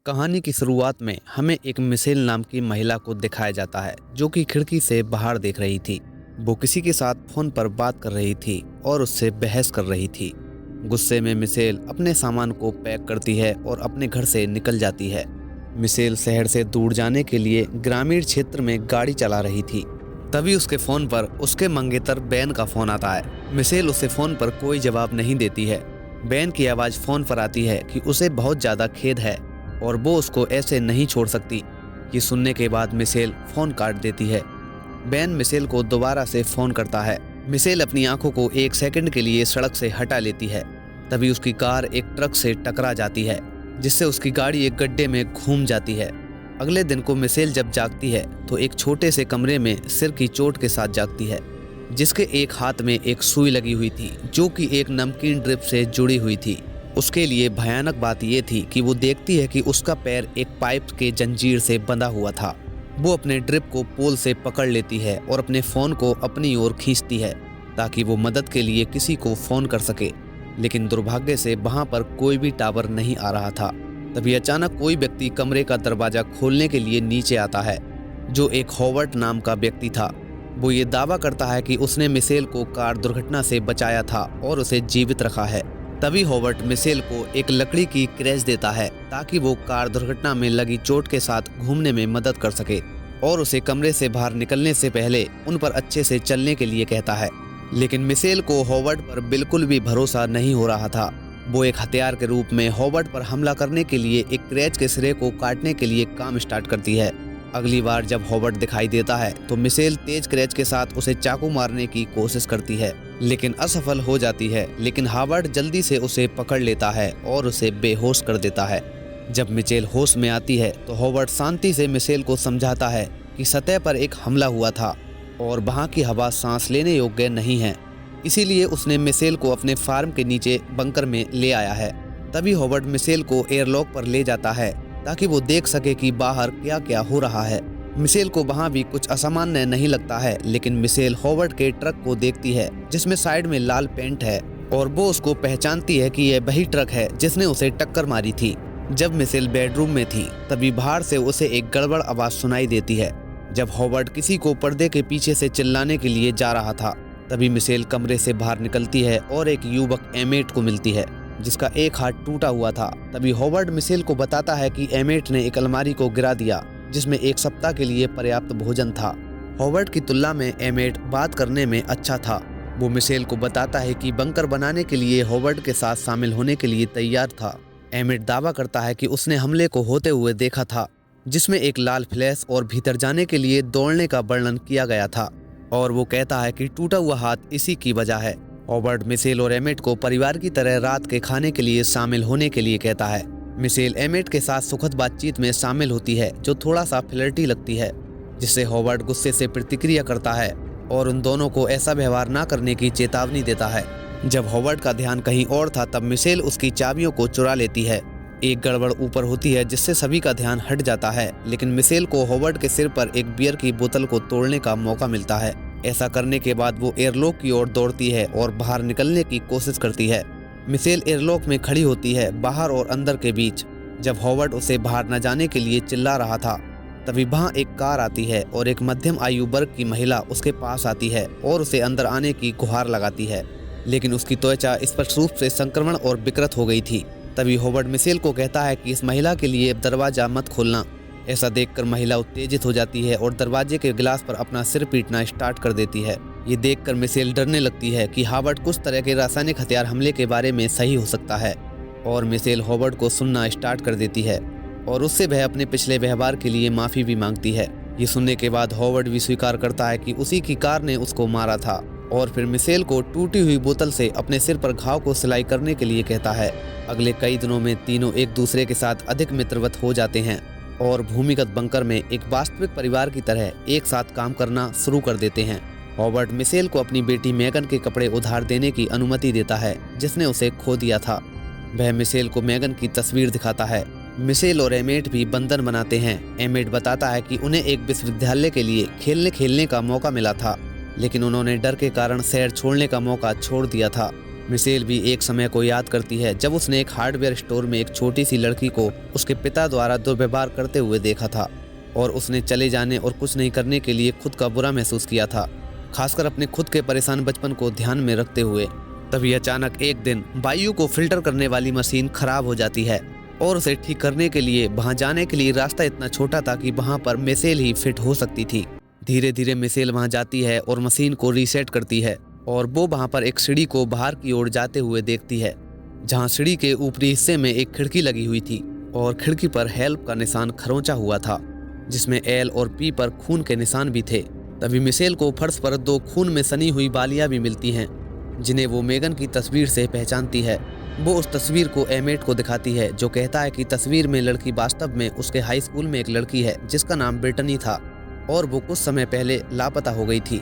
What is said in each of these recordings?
कहानी की शुरुआत में हमें एक मिशेल नाम की महिला को दिखाया जाता है जो कि खिड़की से बाहर देख रही थी। वो किसी के साथ फोन पर बात कर रही थी और उससे बहस कर रही थी। गुस्से में मिशेल अपने सामान को पैक करती है और अपने घर से निकल जाती है। मिशेल शहर से दूर जाने के लिए ग्रामीण क्षेत्र में गाड़ी चला रही थी। तभी उसके फोन पर उसके मंगेतर बेन का फोन आता है। मिशेल उसे फोन पर कोई जवाब नहीं देती है। बेन की आवाज़ फोन पर आती है कि उसे बहुत ज़्यादा खेद है और वो उसको ऐसे नहीं छोड़ सकती। ये सुनने के बाद मिशेल फ़ोन काट देती है। बेन मिशेल को दोबारा से फ़ोन करता है। मिशेल अपनी आंखों को एक सेकंड के लिए सड़क से हटा लेती है। तभी उसकी कार एक ट्रक से टकरा जाती है जिससे उसकी गाड़ी एक गड्ढे में घूम जाती है। अगले दिन को मिशेल जब जागती है तो एक छोटे से कमरे में सिर की चोट के साथ जागती है जिसके एक हाथ में एक सुई लगी हुई थी जो कि एक नमकीन ड्रिप से जुड़ी हुई थी। उसके लिए भयानक बात यह थी कि वो देखती है कि उसका पैर एक पाइप के जंजीर से बंधा हुआ था। वो अपने ड्रिप को पोल से पकड़ लेती है और अपने फ़ोन को अपनी ओर खींचती है ताकि वो मदद के लिए किसी को फ़ोन कर सके, लेकिन दुर्भाग्य से वहाँ पर कोई भी टावर नहीं आ रहा था। तभी अचानक कोई व्यक्ति कमरे का दरवाज़ा खोलने के लिए नीचे आता है जो एक हॉवर्ड नाम का व्यक्ति था। वो ये दावा करता है कि उसने मिशेल को कार दुर्घटना से बचाया था और उसे जीवित रखा है। तभी हॉवर्ड मिशेल को एक लकड़ी की क्रैच देता है ताकि वो कार दुर्घटना में लगी चोट के साथ घूमने में मदद कर सके और उसे कमरे से बाहर निकलने से पहले उन पर अच्छे से चलने के लिए कहता है। लेकिन मिशेल को हॉवर्ड पर बिल्कुल भी भरोसा नहीं हो रहा था। वो एक हथियार के रूप में हॉवर्ड पर हमला करने के लिए एक क्रैच के सिरे को काटने के लिए काम स्टार्ट करती है। अगली बार जब हॉवर्ड दिखाई देता है तो मिशेल तेज क्रैच के साथ उसे चाकू मारने की कोशिश करती है लेकिन असफल हो जाती है। लेकिन हॉवर्ड जल्दी से उसे पकड़ लेता है और उसे बेहोश कर देता है। जब मिशेल होश में आती है तो हॉवर्ड शांति से मिशेल को समझाता है कि सतह पर एक हमला हुआ था और वहाँ की हवा सांस लेने योग्य नहीं है, इसीलिए उसने मिशेल को अपने फार्म के नीचे बंकर में ले आया है। तभी हॉवर्ड मिशेल को एयरलॉक पर ले जाता है ताकि वो देख सके कि बाहर क्या क्या हो रहा है। मिशेल को वहाँ भी कुछ असामान्य नहीं लगता है, लेकिन मिशेल हॉवर्ड के ट्रक को देखती है जिसमें साइड में लाल पेंट है और वो उसको पहचानती है कि यह वही ट्रक है जिसने उसे टक्कर मारी थी। जब मिशेल बेडरूम में थी तभी बाहर से उसे एक गड़बड़ आवाज़ सुनाई देती है। जब हॉवर्ड किसी को पर्दे के पीछे से चिल्लाने के लिए जा रहा था तभी मिशेल कमरे से बाहर निकलती है और एक युवक एमेट को मिलती है जिसका एक हाथ टूटा हुआ था। तभी हॉवर्ड मिशेल को बताता है कि एमेट ने एक अलमारी को गिरा दिया जिसमें एक सप्ताह के लिए पर्याप्त भोजन था। हॉवर्ड की तुलना में एमेट बात करने में अच्छा था। वो मिशेल को बताता है कि बंकर बनाने के लिए हॉवर्ड के साथ शामिल होने के लिए तैयार था। एमेट दावा करता है कि उसने हमले को होते हुए देखा था जिसमें एक लाल फ्लैश और भीतर जाने के लिए दौड़ने का वर्णन किया गया था और वो कहता है कि टूटा हुआ हाथ इसी की वजह है। हॉवर्ड मिशेल और एमेट को परिवार की तरह रात के खाने के लिए शामिल होने के लिए कहता है। मिशेल एमेट के साथ सुखद बातचीत में शामिल होती है जो थोड़ा सा फ्लर्टी लगती है, जिससे हॉवर्ड गुस्से से प्रतिक्रिया करता है और उन दोनों को ऐसा व्यवहार न करने की चेतावनी देता है। जब हॉवर्ड का ध्यान कहीं और था तब मिशेल उसकी चाबियों को चुरा लेती है। एक गड़बड़ ऊपर होती है जिससे सभी का ध्यान हट जाता है, लेकिन मिशेल को हॉवर्ड के सिर पर एक बियर की बोतल को तोड़ने का मौका मिलता है। ऐसा करने के बाद वो एयरलॉक की ओर दौड़ती है और बाहर निकलने की कोशिश करती है। मिशेल एयरलॉक में खड़ी होती है बाहर और अंदर के बीच। जब हॉवर्ड उसे बाहर न जाने के लिए चिल्ला रहा था तभी वहाँ एक कार आती है और एक मध्यम आयु वर्ग की महिला उसके पास आती है और उसे अंदर आने की गुहार लगाती है, लेकिन उसकी त्वचा स्पष्ट रूप से संक्रमण और विकृत हो गई थी। तभी हॉवर्ड मिशेल को कहता है कि इस महिला के लिए दरवाजा मत खोलना। ऐसा देखकर महिला उत्तेजित हो जाती है और दरवाजे के गिलास पर अपना सिर पीटना स्टार्ट कर देती है। ये देखकर मिशेल डरने लगती है कि हॉवर्ड कुछ तरह के रासायनिक हथियार हमले के बारे में सही हो सकता है और मिशेल हॉवर्ड को सुनना स्टार्ट कर देती है और उससे वह अपने पिछले व्यवहार के लिए माफ़ी भी मांगती है। ये सुनने के बाद हॉवर्ड भी स्वीकार करता है कि उसी की कार ने उसको मारा था और फिर मिशेल को टूटी हुई बोतल से अपने सिर पर घाव को सिलाई करने के लिए कहता है। अगले कई दिनों में तीनों एक दूसरे के साथ अधिक मित्रवत हो जाते हैं और भूमिगत बंकर में एक वास्तविक परिवार की तरह एक साथ काम करना शुरू कर देते हैं। हॉवर्ड मिशेल को अपनी बेटी मेगन के कपड़े उधार देने की अनुमति देता है जिसने उसे खो दिया था। वह मिशेल को मेगन की तस्वीर दिखाता है। मिशेल और एमेट भी बंधन बनाते हैं। एमेट बताता है कि उन्हें एक विश्वविद्यालय के लिए खेलने का मौका मिला था, लेकिन उन्होंने डर के कारण शहर छोड़ने का मौका छोड़ दिया था। मिशेल भी एक समय को याद करती है जब उसने एक हार्डवेयर स्टोर में एक छोटी सी लड़की को उसके पिता द्वारा दुर्व्यवहार करते हुए देखा था और उसने चले जाने और कुछ नहीं करने के लिए खुद का बुरा महसूस किया था, खासकर अपने खुद के परेशान बचपन को ध्यान में रखते हुए। तभी अचानक एक दिन वायु को फिल्टर करने वाली मशीन खराब हो जाती है और उसे ठीक करने के लिए वहां जाने के लिए रास्ता इतना छोटा था कि वहां पर मिशेल ही फिट हो सकती थी। धीरे धीरे मिशेल वहां जाती है और मशीन को रीसेट करती है और वो वहां पर एक सीढ़ी को बाहर की ओर जाते हुए देखती है, जहां सीढ़ी के ऊपरी हिस्से में एक खिड़की लगी हुई थी और खिड़की पर हेल्प का निशान खरोंचा हुआ था, जिसमें एल और पी पर खून के निशान भी थे। तभी मिशेल को फर्श पर 2 खून में सनी हुई बालियां भी मिलती हैं, जिन्हें वो मेगन की तस्वीर से पहचानती है। वो उस तस्वीर को एमेट को दिखाती है, जो कहता है कि तस्वीर में लड़की वास्तव में उसके हाई स्कूल में एक लड़की है जिसका नाम ब्रिटनी था और वो कुछ समय पहले लापता हो गई थी।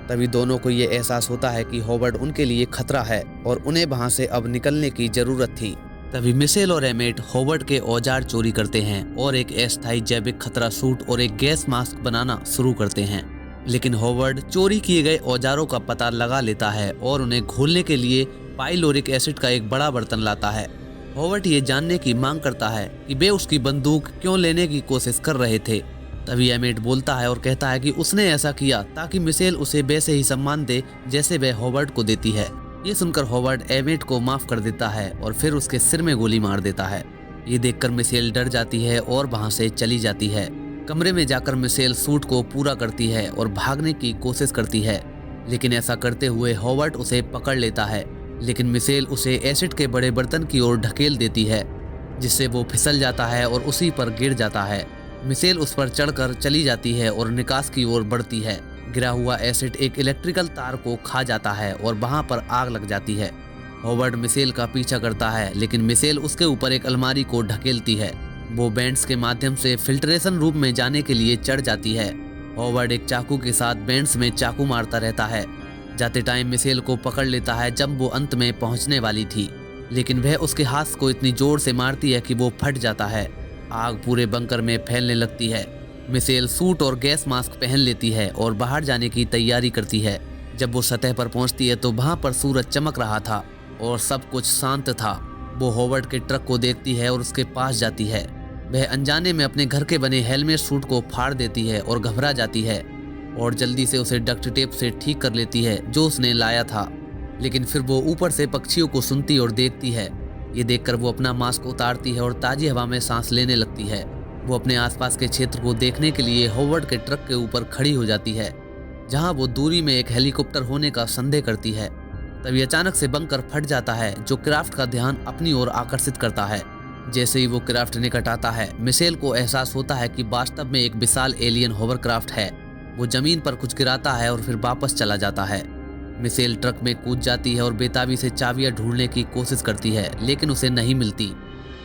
तभी दोनों को ये एहसास होता है कि हॉवर्ड उनके लिए खतरा है और उन्हें वहां से अब निकलने की जरूरत थी। तभी मिशेल और एमेट हॉवर्ड के औजार चोरी करते हैं और एक अस्थायी जैविक खतरा सूट और एक गैस मास्क बनाना शुरू करते हैं। लेकिन हॉवर्ड चोरी किए गए औजारों का पता लगा लेता है और उन्हें घोलने के लिए पाइलोरिक एसिड का एक बड़ा बर्तन लाता है। हॉवर्ड ये जानने की मांग करता है कि वे उसकी बंदूक क्यों लेने की कोशिश कर रहे थे। तभी एमेट बोलता है और कहता है कि उसने ऐसा किया ताकि मिशेल उसे वैसे ही सम्मान दे जैसे वह हॉवर्ड को देती है। ये सुनकर हॉवर्ड एमेट को माफ कर देता है और फिर उसके सिर में गोली मार देता है। ये देखकर मिशेल डर जाती है और वहां से चली जाती है। कमरे में जाकर मिशेल सूट को पूरा करती है और भागने की कोशिश करती है, लेकिन ऐसा करते हुए हॉवर्ड उसे पकड़ लेता है। लेकिन मिशेल उसे एसिड के बड़े बर्तन की ओर ढकेल देती है, जिससे वो फिसल जाता है और उसी पर गिर जाता है। मिशेल उस पर चढ़कर चली जाती है और निकास की ओर बढ़ती है। गिरा हुआ एसिड एक इलेक्ट्रिकल तार को खा जाता है और वहां पर आग लग जाती है। हॉवर्ड मिशेल का पीछा करता है, लेकिन मिशेल उसके ऊपर एक अलमारी को ढकेलती है। वो बेंट्स के माध्यम से फिल्ट्रेशन रूम में जाने के लिए चढ़ जाती है। हॉवर्ड एक चाकू के साथ बेंट्स में चाकू मारता रहता है। जाते टाइम मिशेल को पकड़ लेता है जब वो अंत में पहुंचने वाली थी, लेकिन वह उसके हाथ को इतनी जोर से मारती है कि वो फट जाता है। आग पूरे बंकर में फैलने लगती है। मिशेल सूट और गैस मास्क पहन लेती है और बाहर जाने की तैयारी करती है। जब वो सतह पर पहुंचती है तो वहां पर सूरज चमक रहा था और सब कुछ शांत था। वो हॉवर्ड के ट्रक को देखती है और उसके पास जाती है। वह अनजाने में अपने घर के बने हेलमेट सूट को फाड़ देती है और घबरा जाती है और जल्दी से उसे डक्ट टेप से ठीक कर लेती है जो उसने लाया था। लेकिन फिर वो ऊपर से पक्षियों को सुनती और देखती है। ये देखकर वो अपना मास्क उतारती है और ताजी हवा में सांस लेने लगती है। वो अपने आसपास के क्षेत्र को देखने के लिए हॉवर्ड के ट्रक के ऊपर खड़ी हो जाती है, जहां वो दूरी में एक हेलीकॉप्टर होने का संदेह करती है। तभी अचानक से बंकर फट जाता है, जो क्राफ्ट का ध्यान अपनी ओर आकर्षित करता है। जैसे ही वो क्राफ्ट निकट आता है, मिशेल को एहसास होता है कि वास्तव में एक विशाल एलियन होवरक्राफ्ट है। वो जमीन पर कुछ गिराता है और फिर वापस चला जाता है। मिशेल ट्रक में कूद जाती है और बेताबी से चाबियां ढूंढने की कोशिश करती है, लेकिन उसे नहीं मिलती।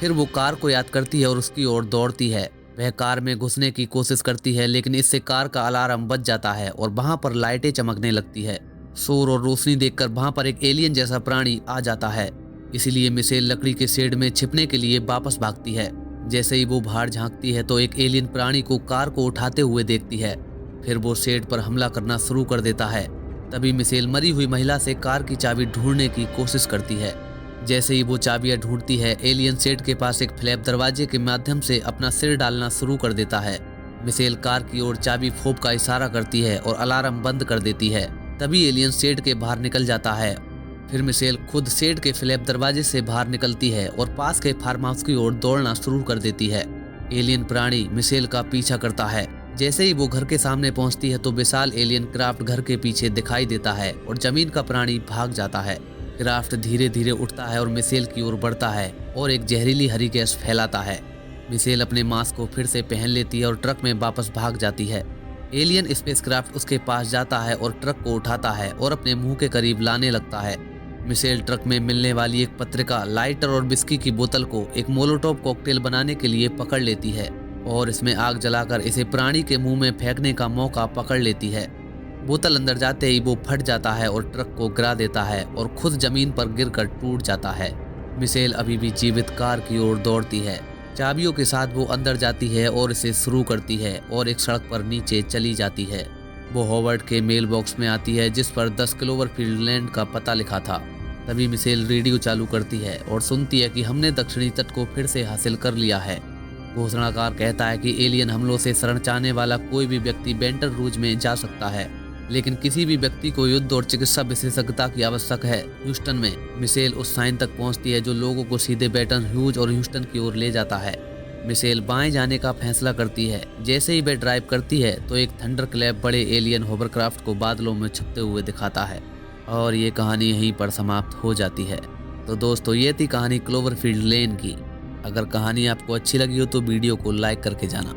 फिर वो कार को याद करती है और उसकी ओर दौड़ती है। वह कार में घुसने की कोशिश करती है, लेकिन इससे कार का अलार्म बज जाता है और वहां पर लाइटें चमकने लगती है। शोर और रोशनी देखकर वहां पर एक एलियन जैसा प्राणी आ जाता है। इसीलिए मिशेल लकड़ी के शेड में छिपने के लिए वापस भागती है। जैसे ही वो बाहर झांकती है तो एक एलियन प्राणी को कार को उठाते हुए देखती है। फिर वो शेड पर हमला करना शुरू कर देता है। तभी मिशेल मरी हुई महिला से कार की चाबी ढूंढने की कोशिश करती है। जैसे ही वो चाबियां ढूंढती है, एलियन शेड के पास एक फ्लैप दरवाजे के माध्यम से अपना सिर डालना शुरू कर देता है। मिशेल कार की ओर चाबी फोप का इशारा करती है और अलार्म बंद कर देती है। तभी एलियन शेड के बाहर निकल जाता है। फिर मिशेल खुद शेड के फ्लैप दरवाजे से बाहर निकलती है और पास के फार्म हाउस की ओर दौड़ना शुरू कर देती है। एलियन प्राणी मिशेल का पीछा करता है। जैसे ही वो घर के सामने पहुंचती है तो विशाल एलियन क्राफ्ट घर के पीछे दिखाई देता है और जमीन का प्राणी भाग जाता है। क्राफ्ट धीरे धीरे उठता है और मिशेल की ओर बढ़ता है और एक जहरीली हरी गैस फैलाता है। मिशेल अपने मास्क को फिर से पहन लेती है और ट्रक में वापस भाग जाती है। एलियन स्पेसक्राफ्ट उसके पास जाता है और ट्रक को उठाता है और अपने मुंह के करीब लाने लगता है। मिशेल ट्रक में मिलने वाली एक पत्रिका, लाइटर और बिस्की की बोतल को एक मोलोटोव कॉकटेल बनाने के लिए पकड़ लेती है और इसमें आग जलाकर इसे प्राणी के मुंह में फेंकने का मौका पकड़ लेती है। बोतल अंदर जाते ही वो फट जाता है और ट्रक को गिरा देता है और खुद जमीन पर गिरकर टूट जाता है। मिशेल अभी भी जीवित कार की ओर दौड़ती है। चाबियों के साथ वो अंदर जाती है और इसे शुरू करती है और एक सड़क पर नीचे चली जाती है। वो हॉवर्ड के मेल बॉक्स में आती है जिस पर 10 क्लोवरफील्ड लैंड का पता लिखा था। तभी मिशेल रेडियो चालू करती है और सुनती है कि हमने दक्षिणी तट को फिर से हासिल कर लिया है। घोषणाकार कहता है कि एलियन हमलों से शरण चाहने वाला कोई भी व्यक्ति बेंटन रूज में जा सकता है, लेकिन किसी भी व्यक्ति को युद्ध और चिकित्सा विशेषज्ञता की आवश्यक है ह्यूस्टन में। मिशेल उस साइन तक पहुंचती है जो लोगों को सीधे बेटन ह्यूज और ह्यूस्टन की ओर ले जाता है। मिशेल बाएं जाने का फैसला करती है। जैसे ही वह ड्राइव करती है तो एक थंडरक्लैप बड़े एलियन होवरक्राफ्ट को बादलों में छुपते हुए दिखाता है और ये कहानी यहीं पर समाप्त हो जाती है। तो दोस्तों, ये थी कहानी क्लोवरफील्ड लेन की। अगर कहानी आपको अच्छी लगी हो तो वीडियो को लाइक करके जाना।